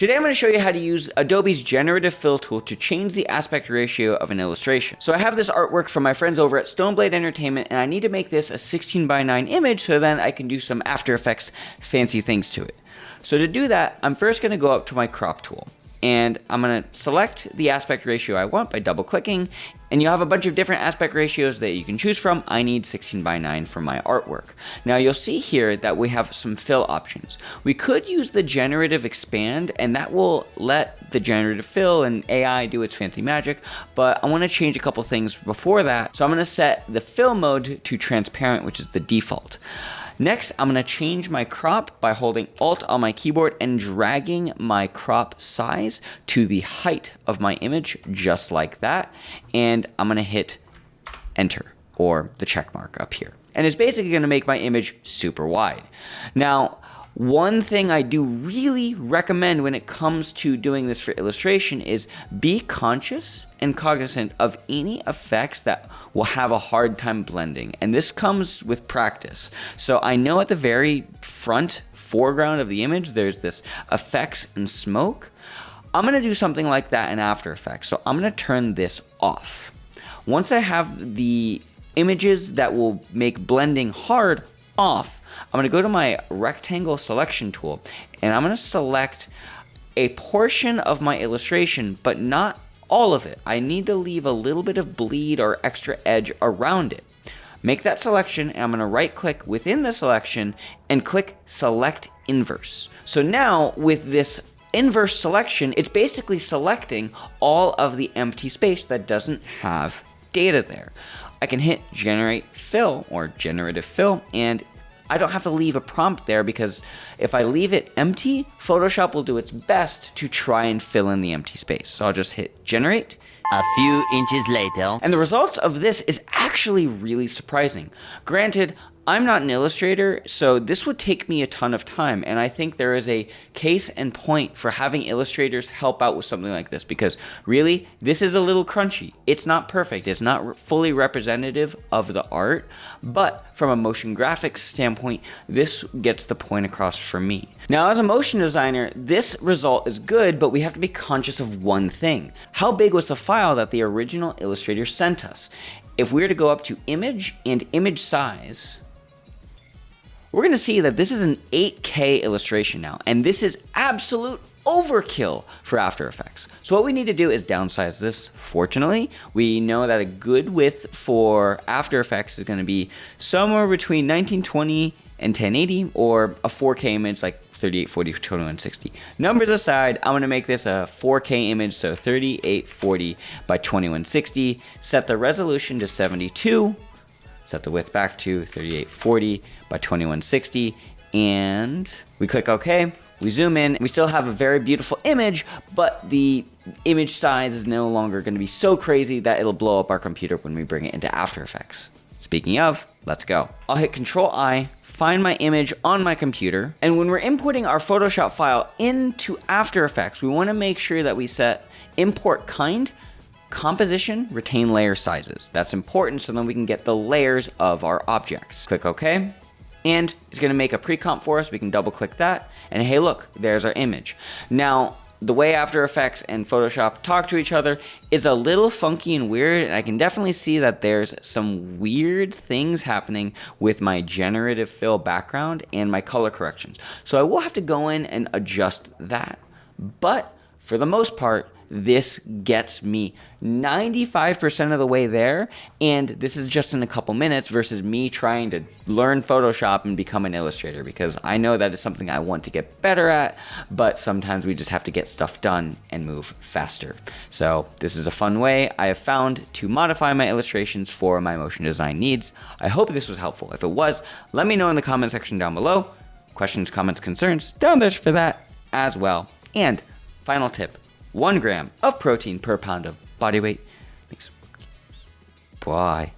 Today I'm going to show you how to use Adobe's Generative Fill tool to change the aspect ratio of an illustration. So I have this artwork from my friends over at Stoneblade Entertainment, and I need to make this a 16:9 image so then I can do some After Effects fancy things to it. So to do that, I'm first going to go up to my crop tool, and I'm going to select the aspect ratio I want by double clicking, and you have a bunch of different aspect ratios that you can choose from. I need 16:9 for my artwork. Now you'll see here that we have some fill options. We could use the generative expand, and that will let the generative fill and AI do its fancy magic, but I want to change a couple things before that. So I'm going to set the fill mode to transparent, which is the default. Next, I'm going to change my crop by holding Alt on my keyboard and dragging my crop size to the height of my image, just like that. And I'm going to hit Enter, or the check mark up here. And it's basically going to make my image super wide. Now, one thing I do really recommend when it comes to doing this for illustration is be conscious and cognizant of any effects that will have a hard time blending. And this comes with practice. So I know at the very front foreground of the image, there's this effects and smoke. I'm gonna do something like that in After Effects. So I'm gonna turn this off. Once I have the images that will make blending hard off, I'm going to go to my rectangle selection tool, and I'm going to select a portion of my illustration, but not all of it. I need to leave a little bit of bleed or extra edge around it. Make that selection, and I'm going to right click within the selection and click Select Inverse. So now with this inverse selection, it's basically selecting all of the empty space that doesn't have data there. I can hit Generate Fill or Generative Fill, and I don't have to leave a prompt there, because if I leave it empty, Photoshop will do its best to try and fill in the empty space. So I'll just hit Generate. A few inches later. And the results of this is actually really surprising. Granted, I'm not an illustrator, so this would take me a ton of time, and I think there is a case and point for having illustrators help out with something like this, because really, this is a little crunchy. It's not perfect, it's not fully representative of the art, but from a motion graphics standpoint, this gets the point across for me. Now, as a motion designer, this result is good, but we have to be conscious of one thing. How big was the file that the original illustrator sent us? If we were to go up to Image and Image Size, we're going to see that this is an 8K illustration now, and this is absolute overkill for After Effects. So what we need to do is downsize this. Fortunately, we know that a good width for After Effects is going to be somewhere between 1920 and 1080, or a 4K image like 3840 to 2160. Numbers aside, I'm going to make this a 4K image, so 3840 by 2160. Set the resolution to 72. Set the width back to 3840 by 2160, and we click OK. We zoom in. We still have a very beautiful image, but the image size is no longer going to be so crazy that it'll blow up our computer when we bring it into After Effects. Speaking of, let's go. I'll hit Control-I, find my image on my computer, and when we're inputting our Photoshop file into After Effects, we want to make sure that we set Import Kind, Composition, Retain Layer Sizes. That's important so then we can get the layers of our objects. Click OK, and it's going to make a pre-comp for us. We can double click that, and hey look, there's our image. Now, the way After Effects and Photoshop talk to each other is a little funky and weird, and I can definitely see that there's some weird things happening with my generative fill background and my color corrections. So I will have to go in and adjust that. But for the most part, this gets me 95% of the way there, and this is just in a couple minutes versus me trying to learn Photoshop and become an illustrator, because I know that is something I want to get better at, but sometimes we just have to get stuff done and move faster. So this is a fun way I have found to modify my illustrations for my motion design needs. I hope this was helpful. If it was, let me know in the comment section down below. Questions, comments, concerns, down there for that as well. And final tip, 1 gram of protein per pound of body weight makes. Bye.